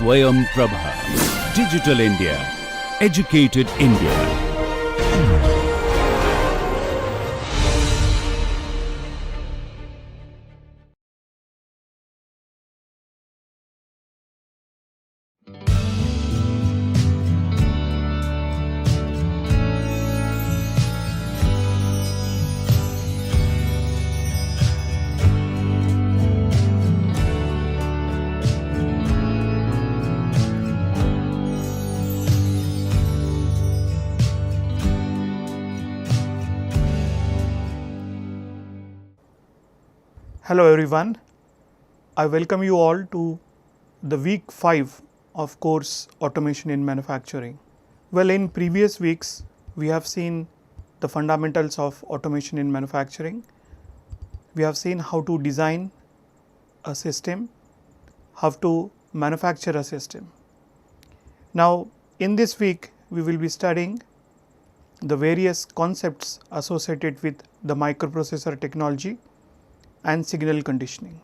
SwayamPrabha. Digital India. Educated India. Hello everyone, I welcome you all to the week 5 of course Automation in Manufacturing. Well, in previous weeks we have seen the fundamentals of automation in manufacturing. We have seen how to design a system, how to manufacture a system. Now in this week we will be studying the various concepts associated with the microprocessor technology and signal conditioning.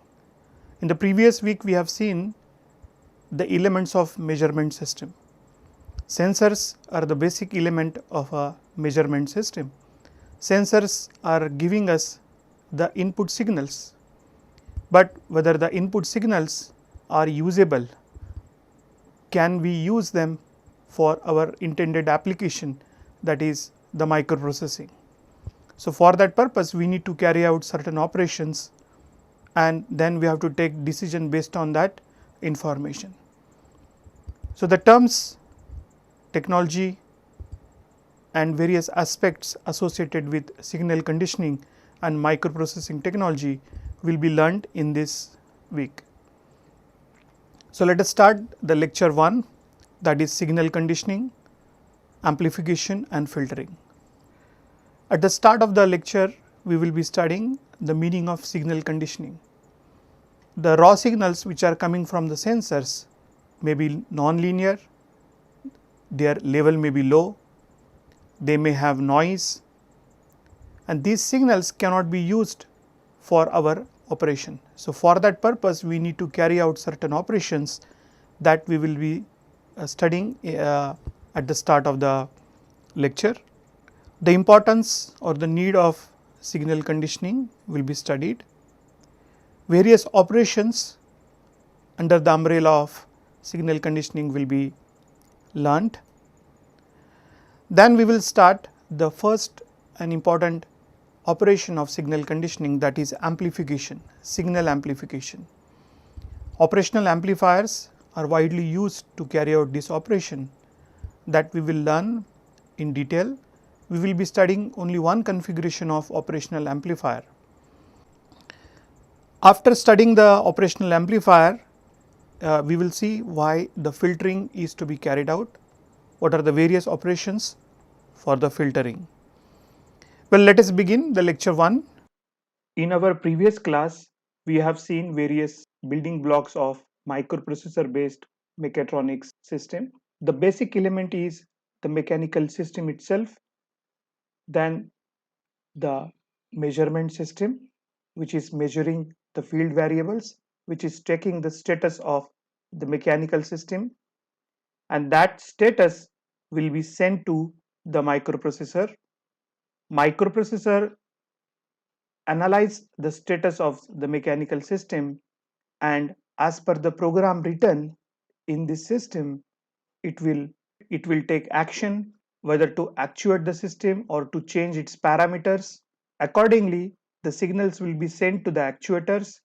In the previous week we have seen the elements of measurement system. Sensors are the basic element of a measurement system. Sensors are giving us the input signals, but whether the input signals are usable, can we use them for our intended application, that is the microprocessing. So for that purpose we need to carry out certain operations and then we have to take decision based on that information. So the terms technology and various aspects associated with signal conditioning and microprocessing technology will be learned in this week. So let us start the lecture 1, that is signal conditioning, amplification and filtering. At the start of the lecture, we will be studying the meaning of signal conditioning. The raw signals which are coming from the sensors may be non-linear, their level may be low, they may have noise, and these signals cannot be used for our operation. So for that purpose we need to carry out certain operations that we will be studying at the start of the lecture. The importance or the need of signal conditioning will be studied. Various operations under the umbrella of signal conditioning will be learnt. Then we will start the first and important operation of signal conditioning, that is amplification, signal amplification. Operational amplifiers are widely used to carry out this operation that we will learn in detail. We will be studying only one configuration of operational amplifier. After studying the operational amplifier, we will see why the filtering is to be carried out, what are the various operations for the filtering. Well, let us begin the lecture 1. In our previous class, we have seen various building blocks of microprocessor based mechatronics system. The basic element is the mechanical system itself, then the measurement system which is measuring the field variables, which is checking the status of the mechanical system, and that status will be sent to the microprocessor. Microprocessor analyze the status of the mechanical system, and as per the program written in this system, it will take action whether to actuate the system or to change its parameters. Accordingly, the signals will be sent to the actuators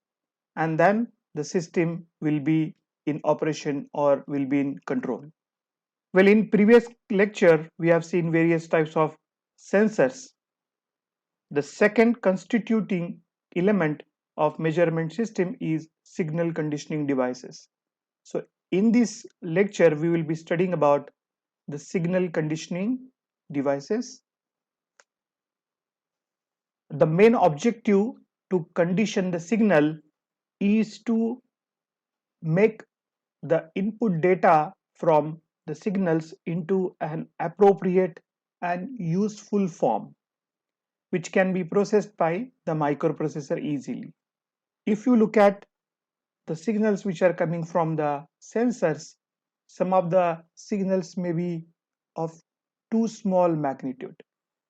and then the system will be in operation or will be in control. Well, in previous lecture, we have seen various types of sensors. The second constituting element of measurement system is signal conditioning devices. So in this lecture, we will be studying about the signal conditioning devices. The main objective to condition the signal is to make the input data from the signals into an appropriate and useful form, which can be processed by the microprocessor easily. If you look at the signals which are coming from the sensors, some of the signals may be of too small magnitude.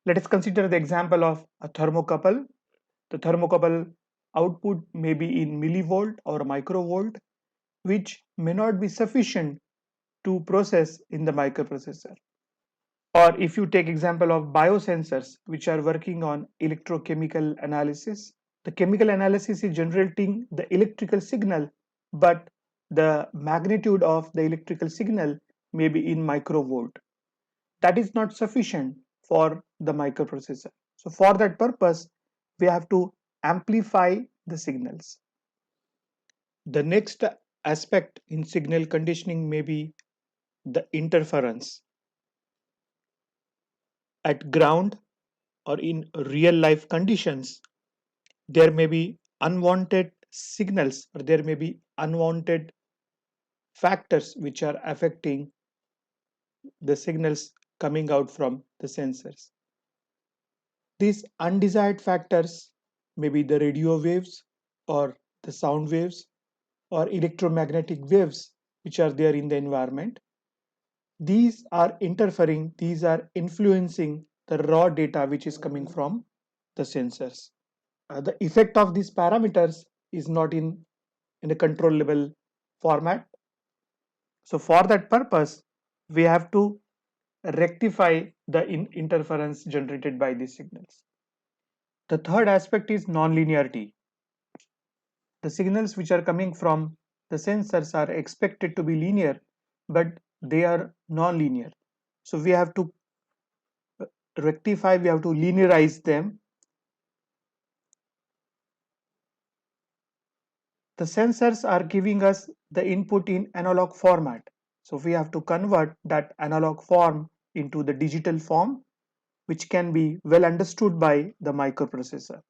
Let us consider the example of a thermocouple. The thermocouple output may be in millivolt or microvolt, which may not be sufficient to process in the microprocessor. Or if you take example of biosensors, which are working on electrochemical analysis, the chemical analysis is generating the electrical signal, but the magnitude of the electrical signal may be in microvolt. That is not sufficient for the microprocessor. So for that purpose, we have to amplify the signals. The next aspect in signal conditioning may be the interference. At ground or in real life conditions, there may be unwanted signals or there may be unwanted factors which are affecting the signals coming out from the sensors. These undesired factors may be the radio waves or the sound waves or electromagnetic waves which are there in the environment. These are interfering, these are influencing the raw data which is coming from the sensors. The effect of these parameters is not in a controllable format. So for that purpose, we have to rectify the interference generated by these signals. The third aspect is nonlinearity. The signals which are coming from the sensors are expected to be linear, but they are non-linear. So we have to rectify, we have to linearize them. The sensors are giving us the input in analog format. So we have to convert that analog form into the digital form, which can be well understood by the microprocessor.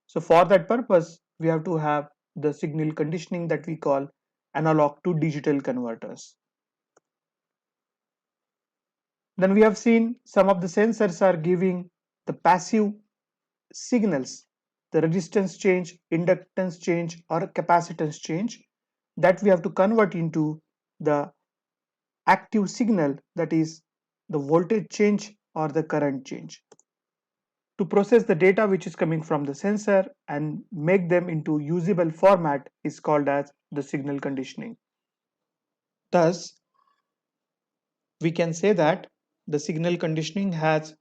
So for that purpose, we have to have the signal conditioning that we call analog to digital converters. Then we have seen some of the sensors are giving the passive signals, the resistance change, inductance change, or capacitance change, that we have to convert into the active signal, that is the voltage change or the current change. To process the data which is coming from the sensor and make them into usable format is called as the signal conditioning. Thus, we can say that the signal conditioning has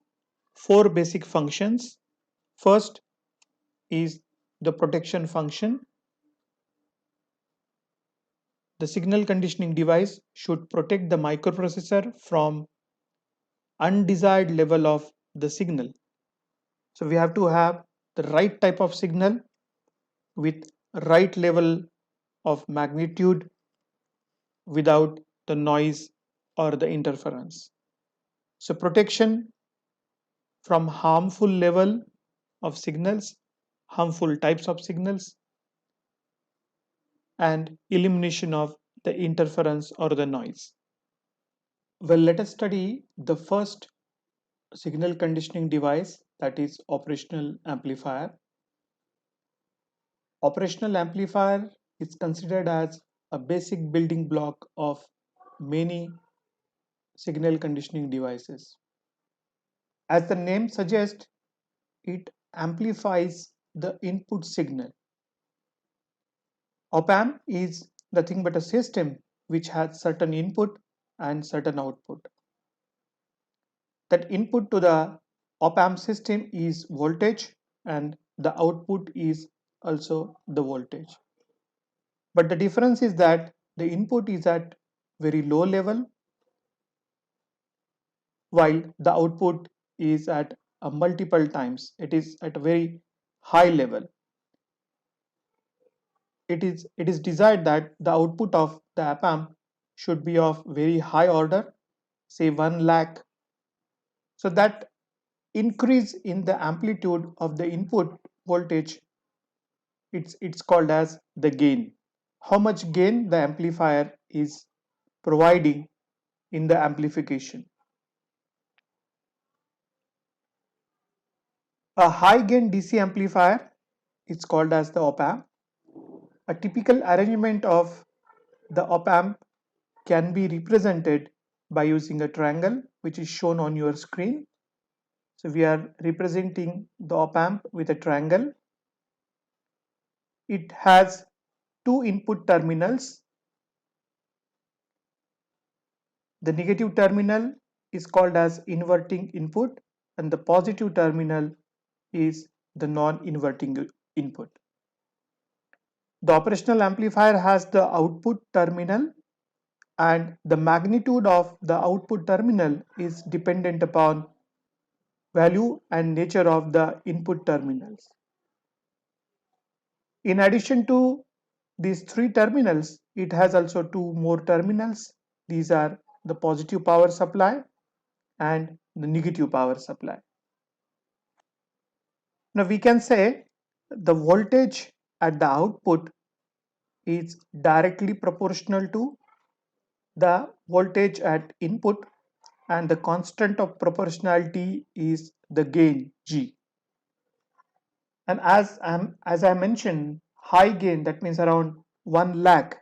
four basic functions. First is the protection function. The signal conditioning device should protect the microprocessor from undesired level of the signal. So we have to have the right type of signal with right level of magnitude without the noise or the interference. So protection from harmful level of signals, harmful types of signals, and elimination of the interference or the noise. Well, let us study the first signal conditioning device, that is operational amplifier. Operational amplifier is considered as a basic building block of many signal conditioning devices. As the name suggests, it amplifies the input signal. Op-amp is nothing but a system which has certain input and certain output. That input to the op-amp system is voltage and the output is also the voltage. But the difference is that the input is at very low level while the output is at a multiple times. It is at a very high level. It is desired that the output of the op-amp should be of very high order, say 1 lakh. So that increase in the amplitude of the input voltage, it's called as the gain. How much gain the amplifier is providing in the amplification. A high gain DC amplifier is called as the op-amp. A typical arrangement of the op-amp can be represented by using a triangle, which is shown on your screen. So we are representing the op amp with a triangle. It has two input terminals. The negative terminal is called as inverting input and the positive terminal is the non-inverting input. The operational amplifier has the output terminal and the magnitude of the output terminal is dependent upon value and nature of the input terminals. In addition to these three terminals, it has also two more terminals. These are the positive power supply and the negative power supply. Now we can say the voltage at the output is directly proportional to the voltage at input and the constant of proportionality is the gain G. And as I mentioned, high gain, that means around 1 lakh,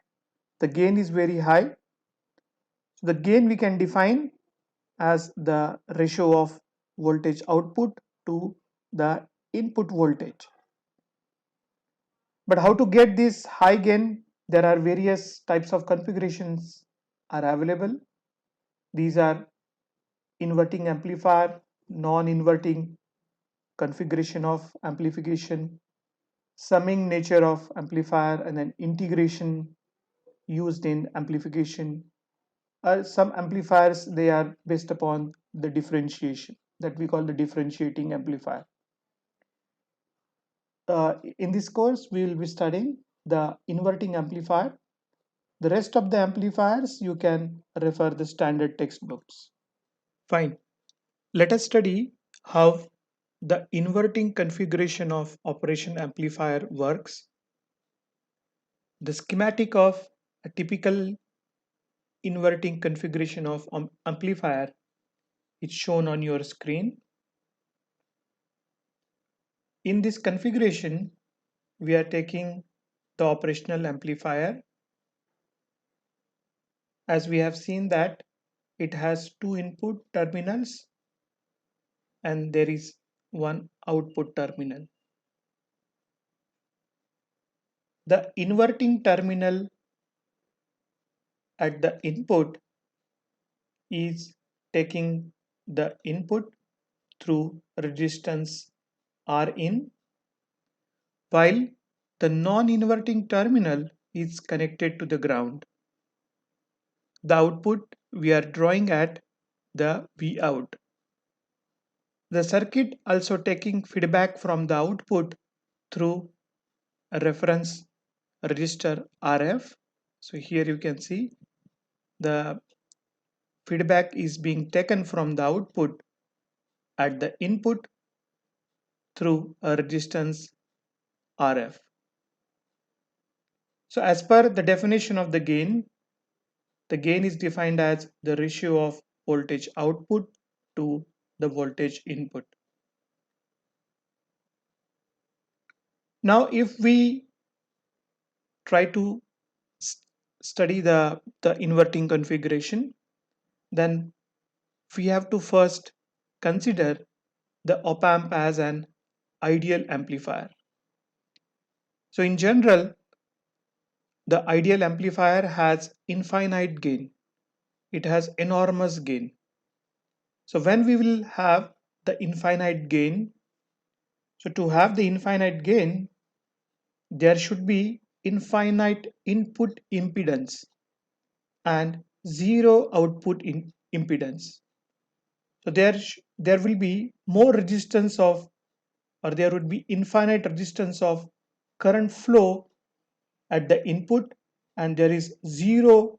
the gain is very high. So the gain we can define as the ratio of voltage output to the input voltage. But how to get this high gain? There are various types of configurations are available. These are inverting amplifier, non-inverting configuration of amplification, summing nature of amplifier, and then integration used in amplification. Some amplifiers, they are based upon the differentiation that we call the differentiating amplifier. In this course, we will be studying the inverting amplifier. The rest of the amplifiers, you can refer the standard textbooks. Fine. Let us study how the inverting configuration of operation amplifier works. The schematic of a typical inverting configuration of amplifier is shown on your screen. In this configuration, we are taking the operational amplifier. As we have seen that it has two input terminals and there is one output terminal. The inverting terminal at the input is taking the input through resistance R in, while the non-inverting terminal is connected to the ground. The output we are drawing at the V out. The circuit also taking feedback from the output through a reference resistor RF. So here you can see the feedback is being taken from the output at the input through a resistance RF. So as per the definition of the gain is defined as the ratio of voltage output to the voltage input. Now if we try to study the inverting configuration, then we have to first consider the op amp as an ideal amplifier. So in general, the ideal amplifier has infinite gain. It has enormous gain. So when we will have the infinite gain, so to have the infinite gain, there should be infinite input impedance and zero output impedance. So there will be more resistance of, or there would be infinite resistance of current flow at the input and there is zero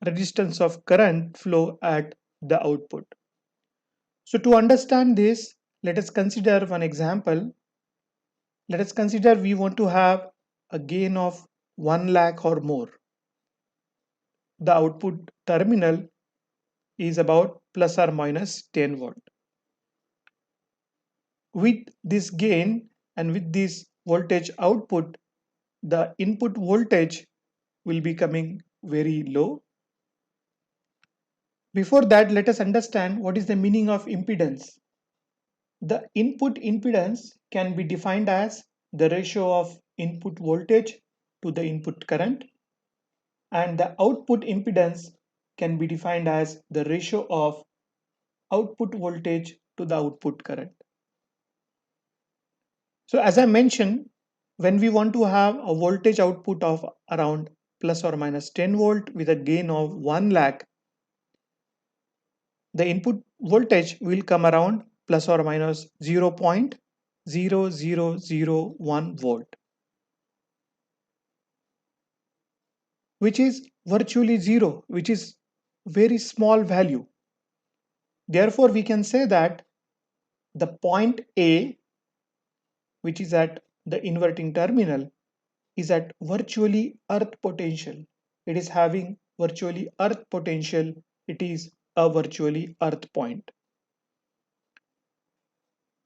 resistance of current flow at the output. So to understand this, let us consider one example. Let us consider we want to have a gain of 1 lakh or more. The output terminal is about plus or minus 10 volt. With this gain and with this voltage output, the input voltage will be coming very low. Before that, let us understand what is the meaning of impedance. The input impedance can be defined as the ratio of input voltage to the input current, and the output impedance can be defined as the ratio of output voltage to the output current. So as I mentioned, when we want to have a voltage output of around plus or minus 10 volt with a gain of 1 lakh, the input voltage will come around plus or minus 0.0001 volt, which is virtually zero, which is very small value. Therefore, we can say that the point A, which is at the inverting terminal, is at virtually earth potential. It is having virtually earth potential. It is a virtually earth point.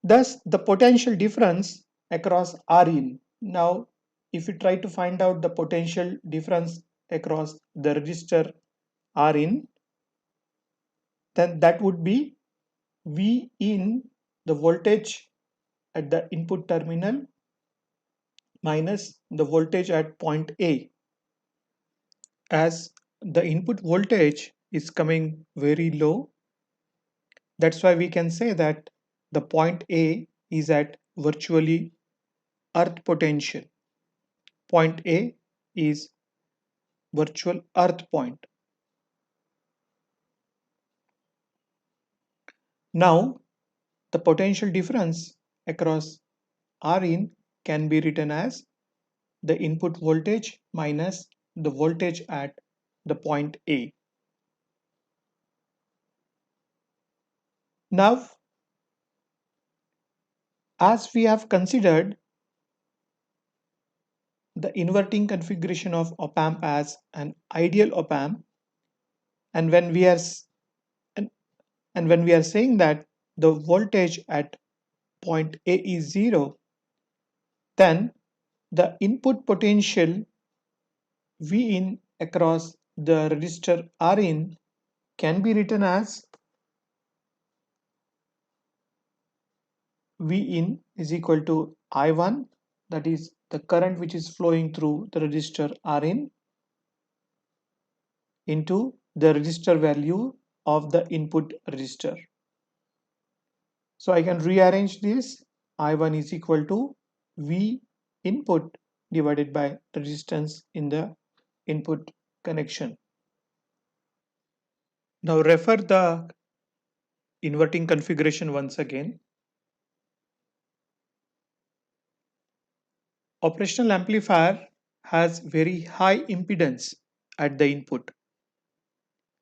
Thus, the potential difference across Rin. Now, if we try to find out the potential difference across the resistor Rin, then that would be V in the voltage at the input terminal minus the voltage at point A. As the input voltage is coming very low, that's why we can say that the point A is at virtually earth potential. Point A is virtual earth point. Now, the potential difference across Rin can be written as the input voltage minus the voltage at the point A. Now, as we have considered the inverting configuration of op-amp as an ideal op-amp, and when we are and when we are saying that the voltage at point A is 0, then the input potential V in across the resistor R in can be written as V in is equal to I1, that is the current which is flowing through the resistor R in, into the resistor value of the input resistor. So I can rearrange this. I1 is equal to V input divided by resistance in the input connection. Now refer the inverting configuration once again. Operational amplifier has very high impedance at the input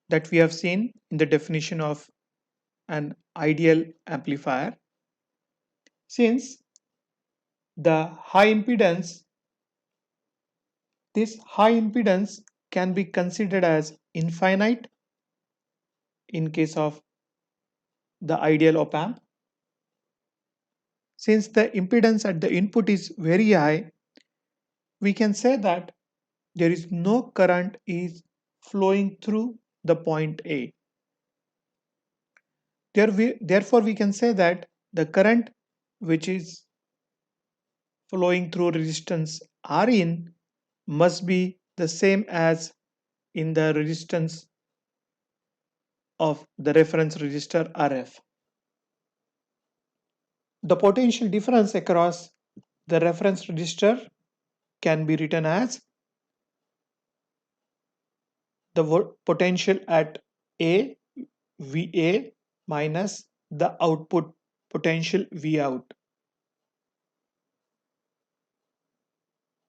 that we have seen in the definition of an ideal amplifier. Since the high impedance, this high impedance can be considered as infinite in case of the ideal op amp. Since the impedance at the input is very high, we can say that there is no current is flowing through the point A. Therefore, we can say that the current which is flowing through resistance R in must be the same as in the resistance of the reference resistor RF. The potential difference across the reference resistor can be written as the potential at A, VA minus the output potential V out.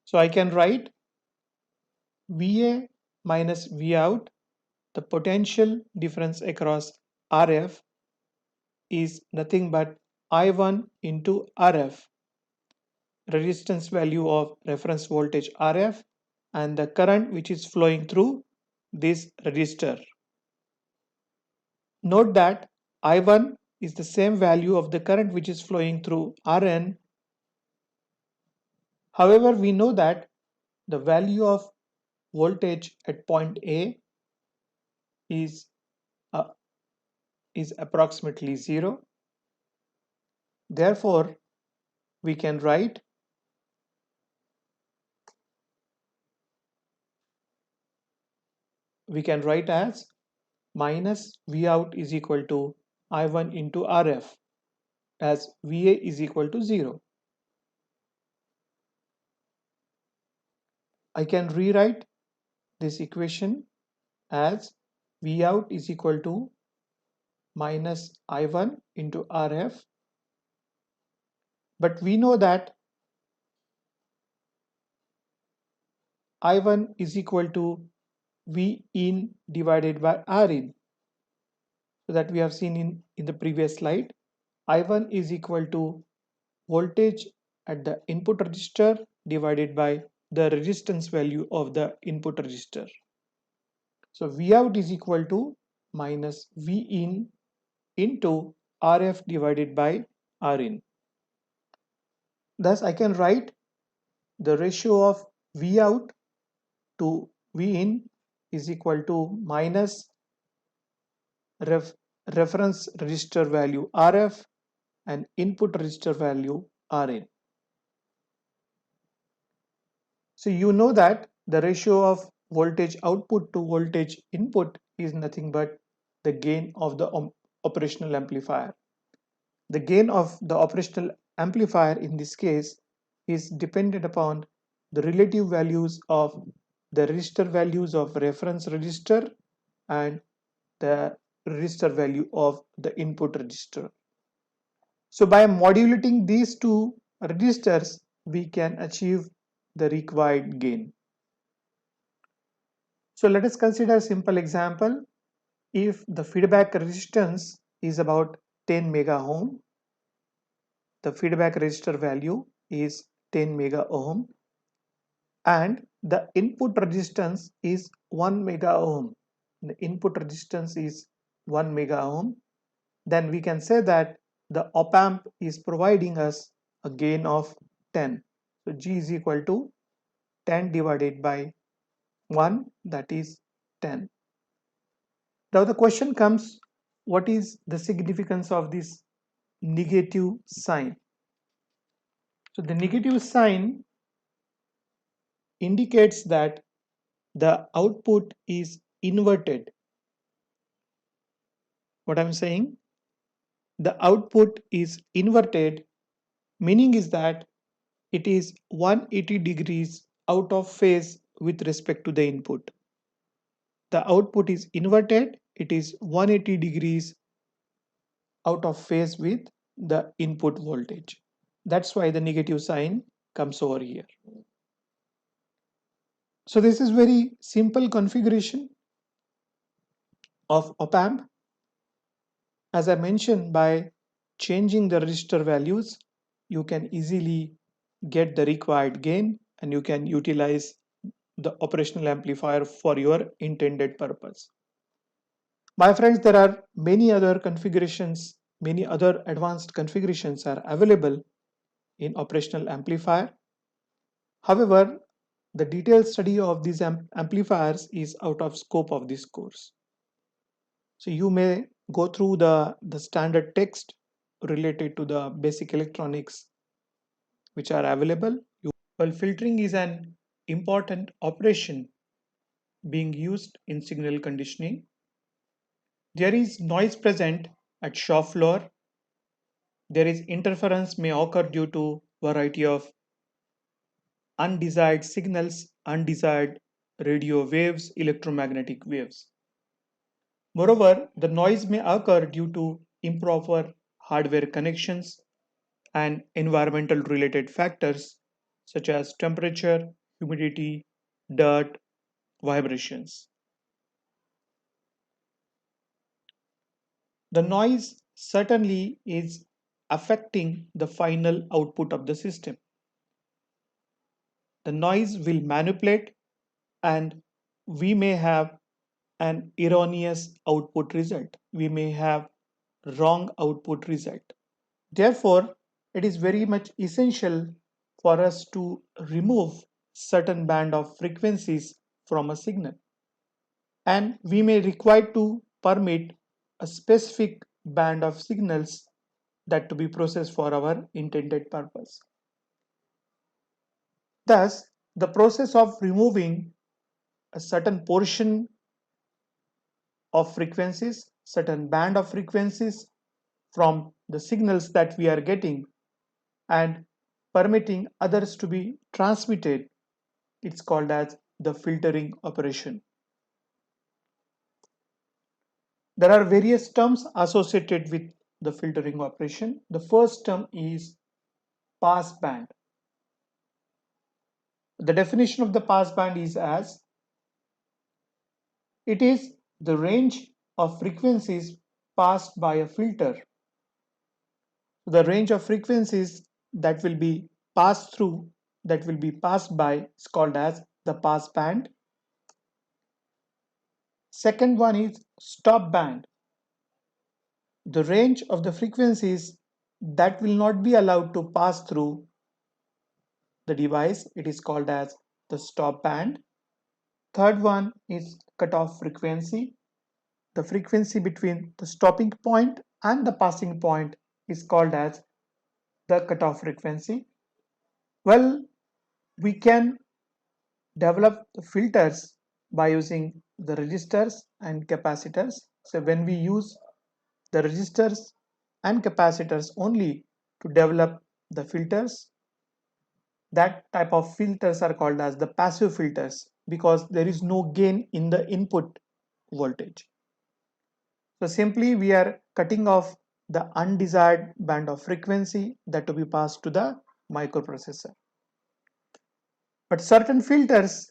So I can write VA minus V out, the potential difference across RF is nothing but I1 into RF, resistance value of reference voltage RF, and the current which is flowing through this resistor. Note that I1 is the same value of the current which is flowing through Rn. However, we know that the value of voltage at point A is is approximately 0. Therefore, we can write as minus V out is equal to I1 into RF, as VA is equal to 0. I can rewrite this equation as V out is equal to minus I1 into RF, but we know that I1 is equal to V in divided by R in. So that we have seen in the previous slide, I1 is equal to voltage at the input register divided by the resistance value of the input register. So V out is equal to minus V in into RF divided by R in. Thus I can write the ratio of V out to V in is equal to minus reference register value RF and input register value Rin. So you know that the ratio of voltage output to voltage input is nothing but the gain of the operational amplifier. The gain of the operational amplifier in this case is dependent upon the relative values of the resistor values of reference register and the resistor value of the input register. So by modulating these two registers, we can achieve the required gain. So let us consider a simple example. If the feedback resistance is about 10 mega ohm, the feedback resistor value is 10 mega ohm, and the input resistance is 1 mega ohm. The input resistance is 1 mega ohm. Then we can say that the op amp is providing us a gain of 10. So G is equal to 10 divided by 1, that is 10. Now the question comes, what is the significance of this negative sign? So the negative sign indicates that the output is inverted. What I'm saying? The output is inverted, meaning is that it is 180 degrees out of phase with respect to the input. The output is inverted, it is 180 degrees out of phase with the input voltage. That's why the negative sign comes over here. So this is very simple configuration of op amp. As I mentioned, by changing the resistor values, you can easily get the required gain and you can utilize the operational amplifier for your intended purpose. My friends, there are many other configurations, many other advanced configurations are available in operational amplifier. However, the detailed study of these amplifiers is out of scope of this course. So you may go through the standard text related to the basic electronics which are available. Well, filtering is an important operation being used in signal conditioning. There is noise present at shop floor. There is interference may occur due to variety of undesired signals, undesired radio waves, electromagnetic waves. Moreover, the noise may occur due to improper hardware connections and environmental related factors such as temperature, humidity, dirt, vibrations. The noise certainly is affecting the final output of the system. The noise will manipulate and we may have an erroneous output result. We may have wrong output result. Therefore, it is very much essential for us to remove certain band of frequencies from a signal. And we may require to permit a specific band of signals that to be processed for our intended purpose. Thus, the process of removing a certain portion of frequencies, certain band of frequencies from the signals that we are getting and permitting others to be transmitted, it's called as the filtering operation. There are various terms associated with the filtering operation. The first term is pass band. The definition of the pass band is as it is the range of frequencies passed by a filter. The range of frequencies that will be passed through, that will be passed by, is called as the pass band. Second one is stop band. The range of the frequencies that will not be allowed to pass through the device, it is called as the stop band. Third one is cutoff frequency. The frequency between the stopping point and the passing point is called as the cutoff frequency. Well, we can develop the filters by using the resistors and capacitors. So when we use the resistors and capacitors only to develop the filters, that type of filters are called as the passive filters because there is no gain in the input voltage. So simply we are cutting off the undesired band of frequency that to be passed to the microprocessor. But certain filters,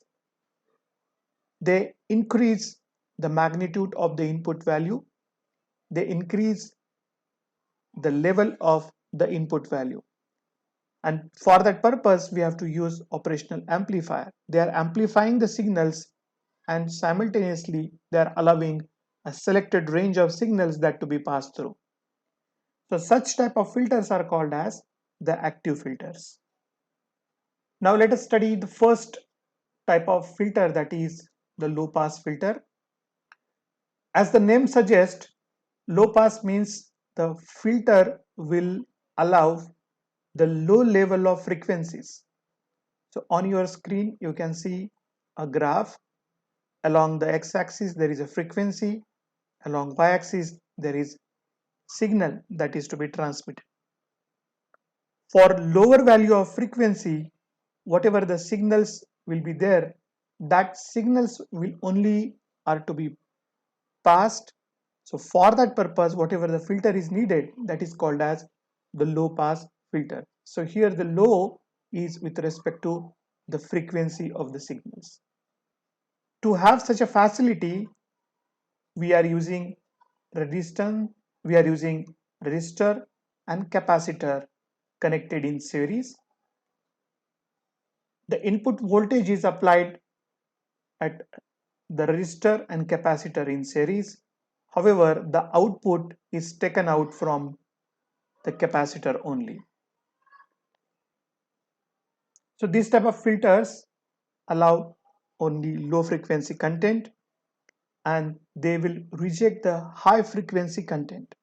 they increase the magnitude of the input value, they increase the level of the input value. And for that purpose, we have to use operational amplifier. They are amplifying the signals and simultaneously they are allowing a selected range of signals that to be passed through. So such type of filters are called as the active filters. Now let us study the first type of filter, that is the low pass filter. As the name suggests, low pass means the filter will allow the low level of frequencies. So on your screen you can see a graph. Along the x-axis there is a frequency, along y-axis there is signal that is to be transmitted. For lower value of frequency, whatever the signals will be there, that signals will only are to be passed. So for that purpose, whatever the filter is needed, that is called as the low pass filter. So here the low is with respect to the frequency of the signals. To have such a facility, we are using resistor and capacitor connected in series. The input voltage is applied at the resistor and capacitor in series. However, the output is taken out from the capacitor only. So these type of filters allow only low frequency content and they will reject the high frequency content.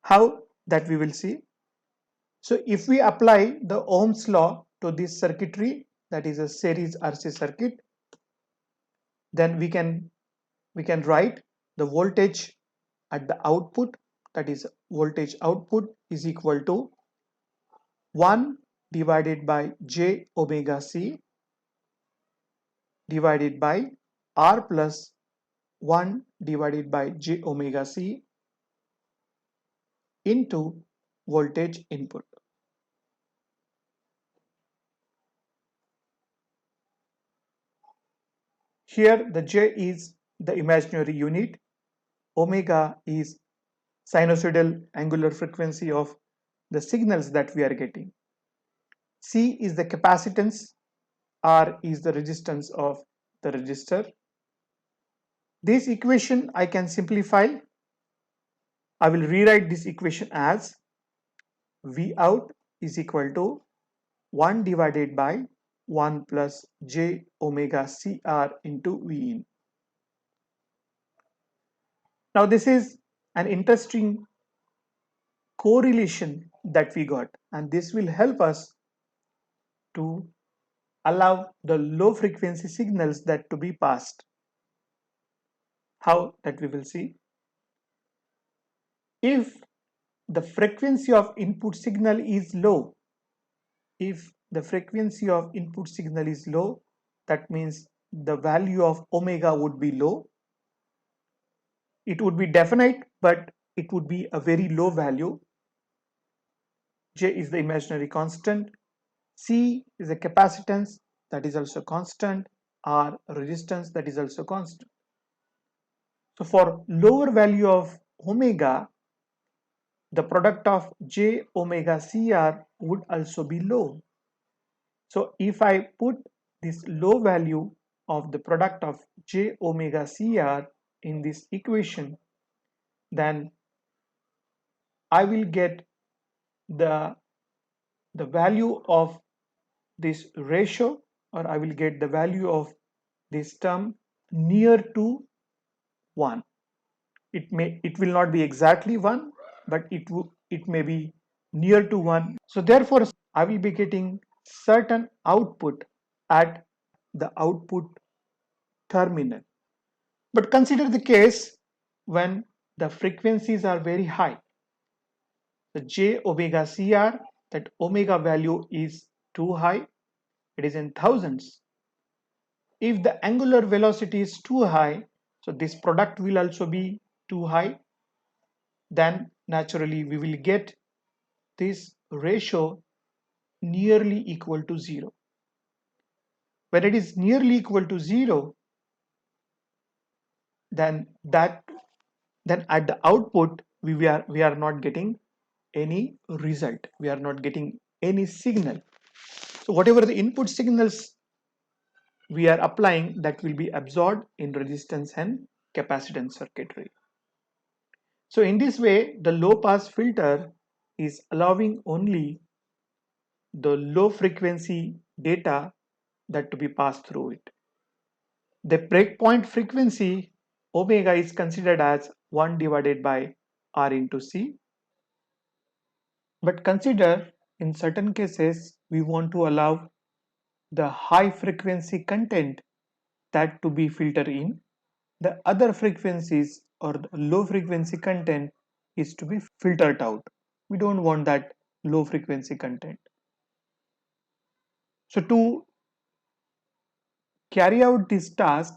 How? That we will see. So if we apply the Ohm's law to this circuitry, that is a series RC circuit, then we can write the voltage at the output, that is voltage output is equal to 1 divided by j omega c divided by R plus 1 divided by j omega c into voltage input. Here the j is the imaginary unit, omega is sinusoidal angular frequency of the signals that we are getting. C is the capacitance, R is the resistance of the resistor. This equation I can simplify. I will rewrite this equation as V out is equal to 1 divided by 1 plus j omega CR into V in. Now this is an interesting correlation that we got, and this will help us to allow the low frequency signals that to be passed. How, that we will see. If the frequency of input signal is low, if the frequency of input signal is low, that means the value of omega would be low. It would be definite, but it would be a very low value. J is the imaginary constant, C is a capacitance, that is also constant, R resistance, that is also constant. So for lower value of omega, the product of J omega CR would also be low. So if I put this low value of the product of J omega CR in this equation, then I will get the value of this ratio, or I will get the value of this term near to 1. It will not be exactly 1, but it may be near to 1. So therefore I will be getting certain output at the output terminal. But consider the case when the frequencies are very high. The J omega CR, that omega value is too high, it is in thousands. If the angular velocity is too high, so this product will also be too high, then naturally we will get this ratio nearly equal to 0. When it is nearly equal to 0, then at the output we are not getting any result, we are not getting any signal. So whatever the input signals we are applying, that will be absorbed in resistance and capacitance circuitry. So in this way, the low pass filter is allowing only the low frequency data that to be passed through it. The breakpoint frequency omega is considered as 1 divided by R into C. But consider in certain cases we want to allow the high frequency content that to be filtered in. The other frequencies or the low frequency content is to be filtered out. We don't want that low frequency content. So to carry out this task,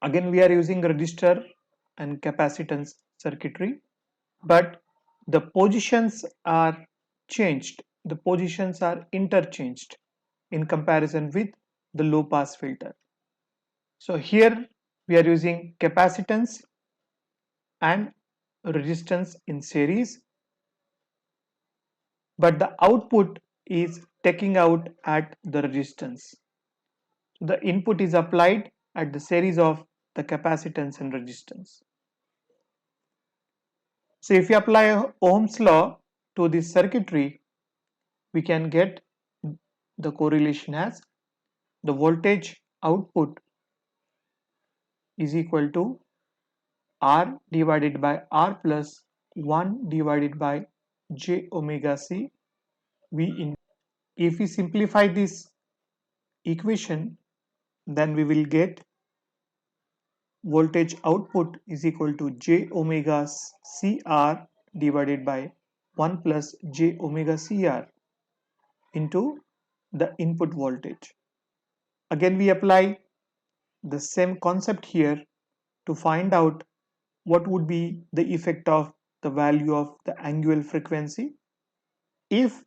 again we are using resistor and capacitance circuitry, but the positions are changed, the positions are interchanged in comparison with the low pass filter. So here we are using capacitance and resistance in series, but the output is taking out at the resistance. The input is applied at the series of the capacitance and resistance. So if you apply Ohm's law to this circuitry, we can get the correlation as the voltage output is equal to R divided by R plus 1 divided by J omega C V in. If we simplify this equation, then we will get voltage output is equal to J omega CR divided by 1 plus J omega CR into the input voltage. Again we apply the same concept here to find out what would be the effect of the value of the angular frequency. If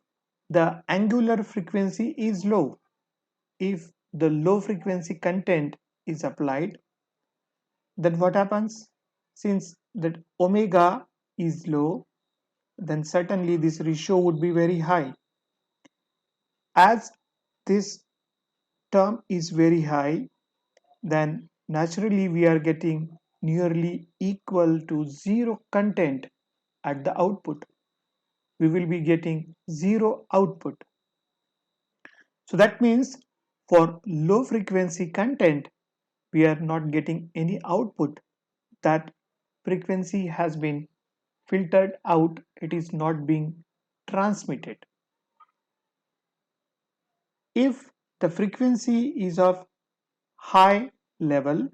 the angular frequency is low, if the low frequency content is applied, then what happens? Since that omega is low, then certainly this ratio would be very high. As this term is very high, then naturally we are getting nearly equal to 0 content at the output. We will be getting 0 output. So that means for low frequency content, we are not getting any output. that frequency has been filtered out, it is not being transmitted. If the frequency is of high level,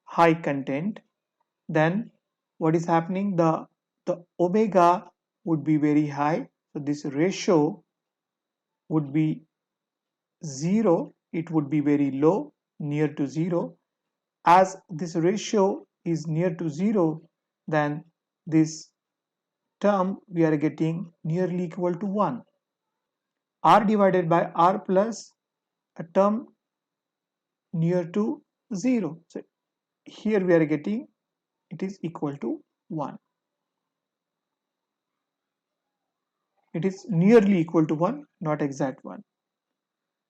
high content, then what is happening? The omega would be very high. So this ratio would be 0. It would be very low, near to 0. As this ratio is near to 0, then this term we are getting nearly equal to 1. R divided by R plus a term near to 0. So here we are getting it is equal to 1. It is nearly equal to 1, not exact 1.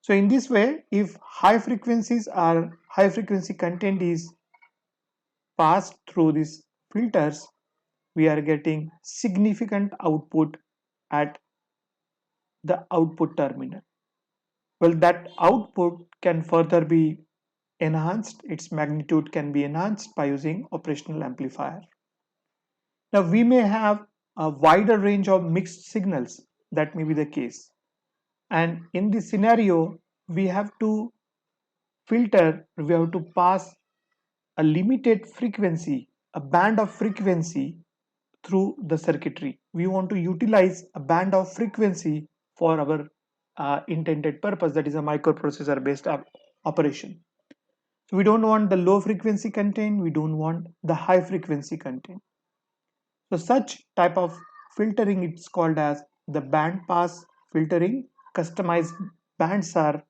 So in this way, if high frequency content is passed through these filters, we are getting significant output at the output terminal. Well, that output can further be enhanced, its magnitude can be enhanced by using operational amplifier. Now we may have a wider range of mixed signals, that may be the case. And in this scenario, we have to pass a limited frequency, a band of frequency through the circuitry. We want to utilize a band of frequency for our intended purpose, that is a microprocessor based operation. So we don't want the low frequency content, we don't want the high frequency content. So such type of filtering, it's called as the band pass filtering. Customized bands are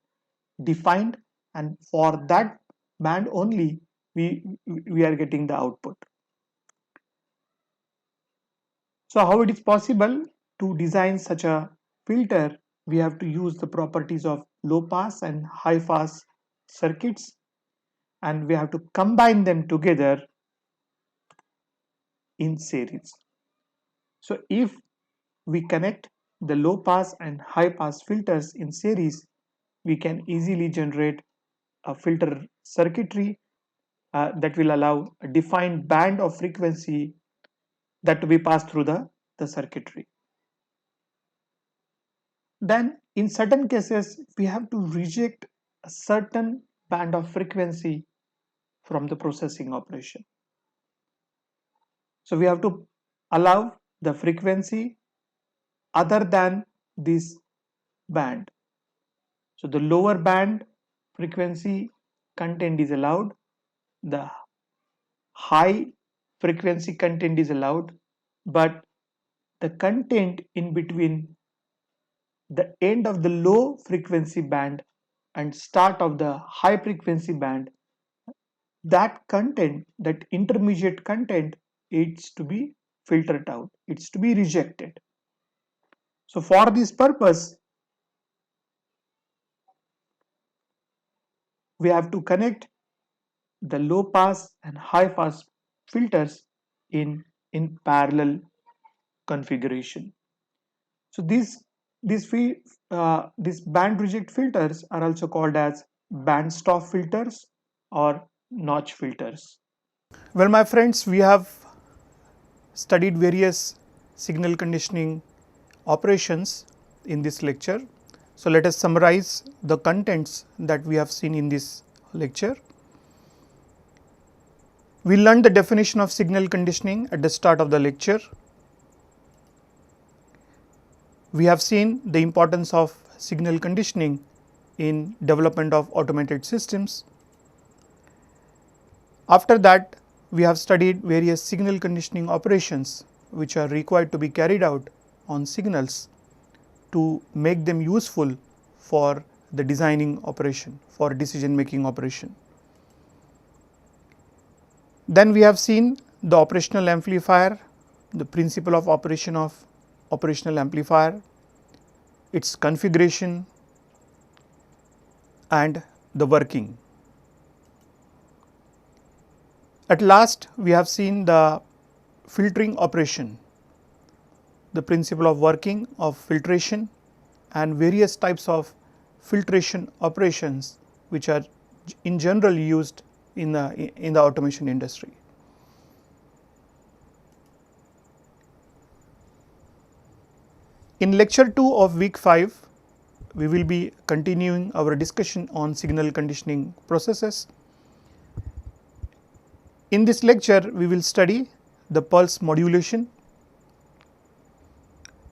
defined, and for that band only we are getting the output. So how it is possible to design such a filter? We have to use the properties of low pass and high pass circuits, and we have to combine them together in series. So if we connect the low pass and high pass filters in series, we can easily generate a filter circuitry that will allow a defined band of frequency that to be passed through the circuitry. Then in certain cases, we have to reject a certain band of frequency from the processing operation. So we have to allow the frequency other than this band. So the lower band frequency content is allowed, the high frequency content is allowed, but the content in between the end of the low frequency band and start of the high frequency band, that content, that intermediate content, it's to be filtered out, it's to be rejected. So for this purpose, we have to connect the low pass and high pass filters in parallel configuration. So these band reject filters are also called as band stop filters or notch filters. Well, my friends, we have studied various signal conditioning operations in this lecture. So let us summarize the contents that we have seen in this lecture. We learned the definition of signal conditioning at the start of the lecture. We have seen the importance of signal conditioning in development of automated systems. After that, we have studied various signal conditioning operations which are required to be carried out on signals to make them useful for the designing operation, for decision making operation. Then we have seen the operational amplifier, the principle of operation of operational amplifier, its configuration and the working. At last, we have seen the filtering operation, the principle of working of filtration and various types of filtration operations which are in general used in the automation industry. In lecture 2 of week 5, we will be continuing our discussion on signal conditioning processes. In this lecture, we will study the pulse modulation.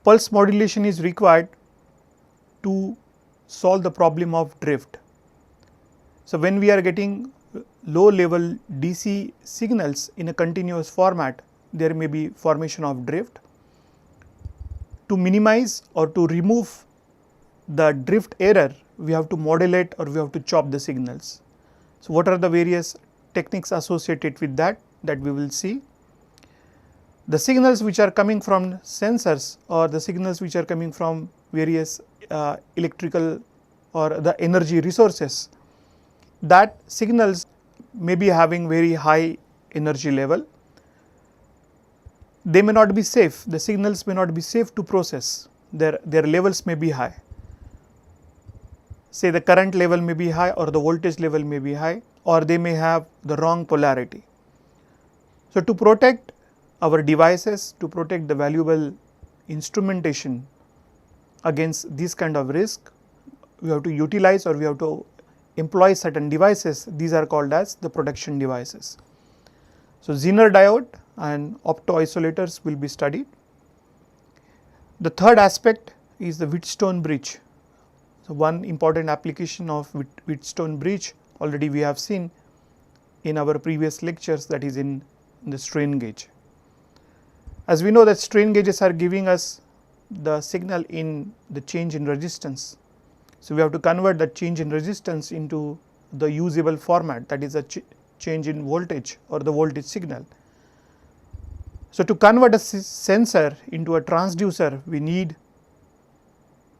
Pulse modulation is required to solve the problem of drift. So, when we are getting low level DC signals in a continuous format, there may be formation of drift. To minimize or to remove the drift error, we have to modulate or we have to chop the signals. So, what are the various techniques associated with that we will see. The signals which are coming from sensors or the signals which are coming from various electrical or the energy resources, that signals may be having very high energy level. They may not be safe, the signals may not be safe to process, their levels may be high. Say the current level may be high or the voltage level may be high, or they may have the wrong polarity. So, to protect our devices, to protect the valuable instrumentation against this kind of risk, we have to utilize or we have to employ certain devices. These are called as the protection devices. So, Zener diode and opto-isolators will be studied. The third aspect is the Wheatstone bridge. So, one important application of Wheatstone bridge already we have seen in our previous lectures, that is in the strain gauge. As we know that strain gauges are giving us the signal in the change in resistance. So, we have to convert that change in resistance into the usable format, that is a change in voltage or the voltage signal. So, to convert a sensor into a transducer, we need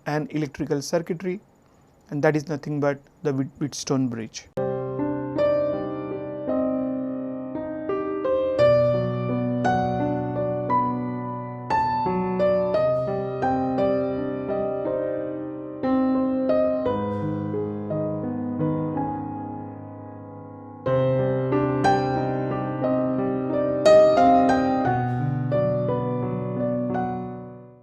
an electrical circuitry, and that is nothing but the Wheatstone bridge.